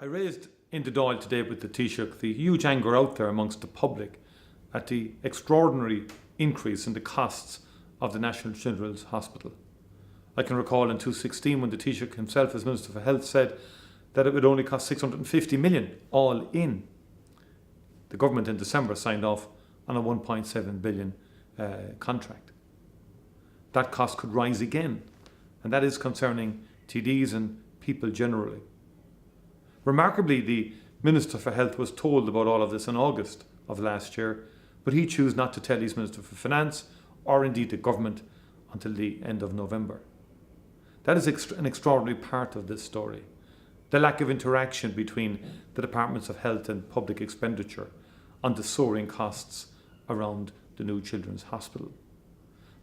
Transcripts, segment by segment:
I raised in the Dáil today with the Taoiseach the huge anger out there amongst the public at the extraordinary increase in the costs of the National Children's Hospital. I can recall in 2016 when the Taoiseach himself as Minister for Health said that it would only cost 650 million all in. The government in December signed off on a 1.7 billion contract. That cost could rise again, and that is concerning TDs and people generally. Remarkably, the Minister for Health was told about all of this in August of last year, but he chose not to tell his Minister for Finance or indeed the government until the end of November. That is an extraordinary part of this story. The lack of interaction between the Departments of Health and public expenditure on the soaring costs around the new Children's Hospital.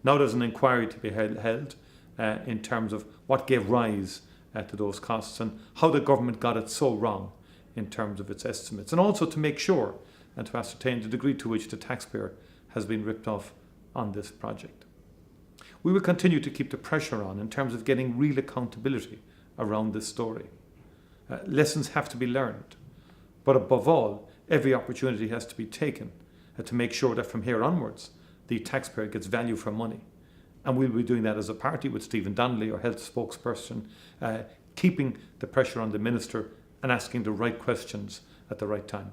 Now there's an inquiry to be held in terms of what gave rise to those costs and how the government got it so wrong in terms of its estimates, and also to make sure and to ascertain the degree to which the taxpayer has been ripped off on this project. We will continue to keep the pressure on in terms of getting real accountability around this story. Lessons have to be learned, but above all, every opportunity has to be taken to make sure that from here onwards, the taxpayer gets value for money. And we'll be doing that as a party with Stephen Donnelly, our health spokesperson, keeping the pressure on the Minister and asking the right questions at the right time.